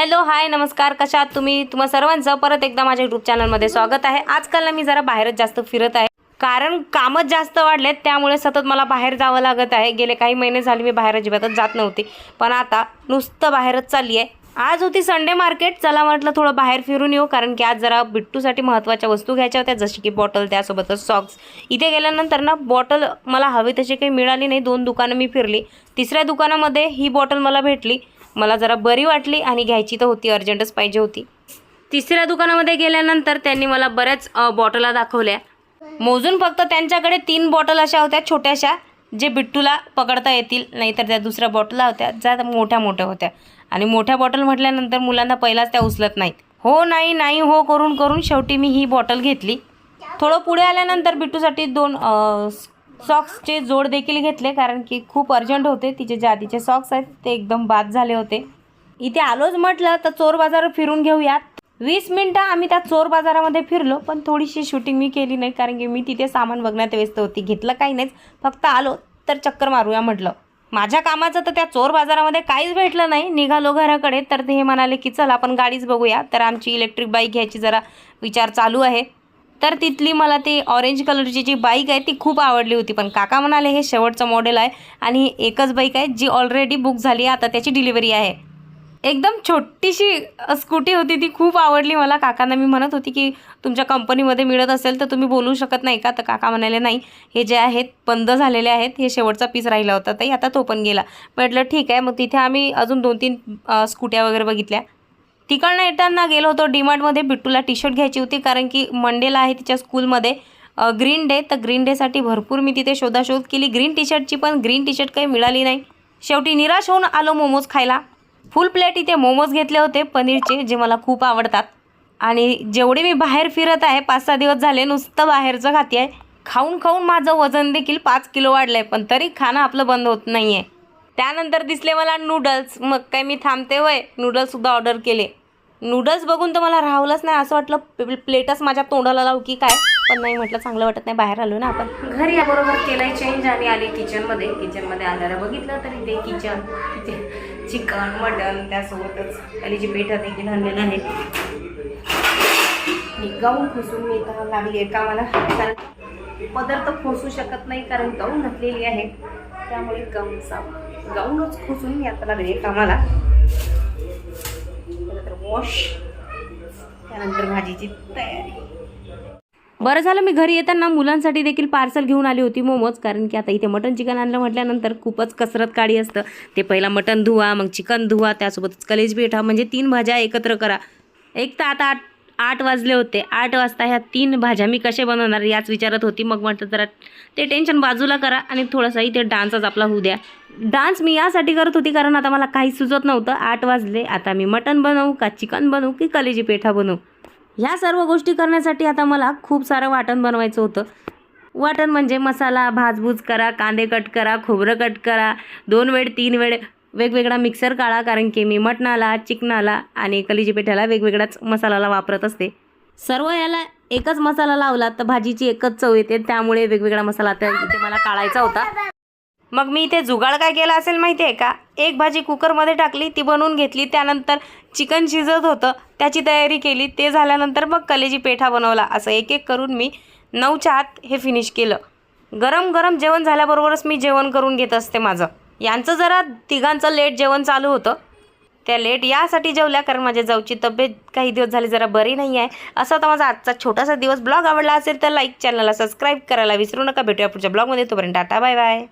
Hello hi नमस्कार, कशा आहात तुम्ही? तुम्हा सर्वांचं परत एकदा माझ्या यूट्यूब चॅनलमध्ये स्वागत आहे। आजकाल मी जरा बाहेरच जास्त फिरत आहे, कारण कामच जास्त वाढलेत, त्यामुळे सतत मला बाहेर जावं लागत आहे। गेले काही महिने झाले मी बाहेर अजिबातच जात नव्हते, पण आता नुसतं बाहेरच चालली आहे। आज होती संडे मार्केट, चला म्हटलं थोडं बाहेर फिरून येऊ, कारण की आज जरा बिट्टूसाठी महत्त्वाच्या वस्तू घ्यायच्या होत्या, जशी की बॉटल, त्यासोबतच सॉक्स। इथे गेल्यानंतर ना बॉटल मला हवी तशी काही मिळाली नाही। 2 दुकानं मी फिरली, तिसऱ्या दुकानामध्ये ही बॉटल मला भेटली। मला जरा बरी वाटली आणि घ्यायची तर होती, अर्जंटच पाहिजे होती। तिसऱ्या दुकानामध्ये गेल्यानंतर त्यांनी मला बऱ्याच बॉटला दाखवल्या। मोजून फक्त त्यांच्याकडे 3 बॉटल अशा होत्या छोट्याशा, जे बिट्टूला पकडता येतील, नाहीतर त्या दुसऱ्या बॉटला होत्या ज्या मोठ्या मोठ्या होत्या। आणि मोठ्या बॉटल म्हटल्यानंतर मुलांना पहिलाच त्या उचलत नाहीत। हो नाही नाही हो करून करून शेवटी मी ही बॉटल घेतली। थोडं पुढे आल्यानंतर बिट्टूसाठी 2 सॉक्सचे जोड देखील घेतले, कारण की खूप अर्जंट होते। तिचे जे आधीचे सॉक्स आहेत ते एकदम बाद झाले होते। इथे आलोच म्हटलं तर चोर बाजार फिरून घेऊयात। 20 मिनिटं आम्ही त्या चोर बाजारामध्ये फिरलो, पण थोडीशी शूटिंग मी केली नाही, कारण की मी तिथे सामान बघण्यात व्यस्त होती। घेतलं काही नाहीच, फक्त आलो तर चक्कर मारूया म्हटलं। माझ्या कामाचं तर त्या चोर बाजारामध्ये काहीच भेटलं नाही। निघालो घराकडे तर ते हे म्हणाले की चल आपण गाडीच बघूया, तर आमची इलेक्ट्रिक बाईक घ्यायची जरा विचार चालू आहे। तर तिथली मला ती ऑरेंज कलरची जी बाईक आहे ती खूप आवडली होती, पण काका म्हणाले हे शेवटचं मॉडेल आहे आणि एकच बाईक आहे जी ऑलरेडी बुक झाली आहे, आता त्याची डिलिव्हरी आहे। एकदम छोटीशी स्कूटी होती, ती खूप आवडली मला। काकांना मी म्हणत होती की तुमच्या कंपनीमध्ये मिळत असेल तर तुम्ही बोलू शकत नाही का? तर काका म्हणाले नाही, हे जे आहेत बंद झालेले आहेत, हे शेवटचा पीस राहिला होता ताई, आता तो पण गेला। म्हटलं ठीक आहे। मग तिथे आम्ही अजून 2-3 स्कूट्या वगैरे बघितल्या। तिकडनं येताना गेलो होतो डीमार्टमध्ये, बिट्टूला टी शर्ट घ्यायची होती, कारण की मंडेला आहे तिच्या स्कूलमध्ये ग्रीन डे, तर ग्रीन डेसाठी भरपूर मी तिथे शोधाशोध केली ग्रीन टी शर्टची, पण ग्रीन टी शर्ट काही मिळाली नाही। शेवटी निराश होऊन आलो मोमोज खायला। फुल प्लेट इथे मोमोज घेतले होते पनीरचे, जे मला खूप आवडतात। आणि जेवढे मी बाहेर फिरत आहे 5-6 दिवस झाले नुसतं बाहेरचं खाते आहे। खाऊन खाऊन माझं वजन देखील 5 किलो वाढलं आहे, पण तरी खाणं आपलं बंद होत नाही आहे। त्यानंतर दिसले मला नूडल्स, मग काय मी थांबते वय, नूडल्ससुद्धा ऑर्डर केले। नूडल्स बघून तर मला राहवलंच नाही, असं वाटलं प्लेटच माझ्या तोंडाला लावू की काय, पण नाही, म्हटलं चांगलं वाटत नाही, बाहेर आलो ना आपण। घरी याबरोबर केलंय चेंज आणि आली किचनमध्ये। किचनमध्ये आल्याला बघितलं तरी ते किचन चिकन मटन, त्यासोबतच आलीची पेठा देखील आणलेलं आहे। मी गाऊन खोसून मी तर लागली आहे कामाला, कारण पदर तर खोसू शकत नाही, कारण गाऊन घातलेली आहे, त्यामुळे गाऊनच खोसून मी आता लागली आहे कामाला। वॉश, त्यानंतर भाजीची तयारी। बरं झालं मी घरी येताना मुलांसाठी देखील पार्सल घेऊन आली होती मोमोज, कारण की आता इथे मटन चिकन आणलं म्हटल्यानंतर खूपच कसरत काढी असतं। ते पहिला मटन धुवा, मग चिकन धुवा, त्यासोबतच कलेज पेठा, म्हणजे 3 भाज्या एकत्र करा। एक तर आता 8 वाजले होते, 8 वाजता ह्या 3 भाज्या मी कसे बनवणार याच विचारत होती। मग म्हटलं जरा ते टेन्शन बाजूला करा आणि थोडासा इथे डान्सच आपला होऊ द्या। डान्स मी यासाठी करत होती कारण आता मला काही सुचत नव्हतं। 8 वाजले, आता मी मटन बनवू का चिकन बनवू की कलेजी पेठा बनवू? ह्या सर्व गोष्टी करण्यासाठी आता मला खूप सारं वाटण बनवायचं होतं। वाटण म्हणजे मसाला भाजभूज करा, कांदे कट करा, खोबरं कट करा, 2 वेळ 3 वेळ वेगवेगळा मिक्सर काढा, कारण की मी मटणाला, चिकनाला आणि कलेजी पेठ्याला वेगवेगळाच मसाला वापरत असते। सर्व याला एकच मसाला लावला तर भाजीची एकच चव येते, त्यामुळे वेगवेगळा मसाला इथे मला काढायचा होता। मग मी इथे जुगाड काय केला असेल माहिती आहे का? एक भाजी कुकरमध्ये टाकली, ती बनवून घेतली, त्यानंतर चिकन शिजत होतं त्याची तयारी केली, ते झाल्यानंतर मग कलेजी पेठा बनवला। असं एक एक करून मी 9च्या आत हे फिनिश केलं। गरम गरम जेवण झाल्याबरोबरच मी जेवण करून घेत असते माझं। यांचं जरा तिघांचं लेट जेवण चालू होतं, त्या लेट यासाठी जेवल्या कारण माझ्या जाऊची तब्येत काही दिवस झाली जरा बरी नाही आहे। असा होता माझा आजचा छोटासा दिवस। ब्लॉग आवडला असेल तर लाईक, चॅनलला सबस्क्राईब करायला विसरू नका। भेटूया पुढच्या ब्लॉगमध्ये, तोपर्यंत टाटा बाय बाय।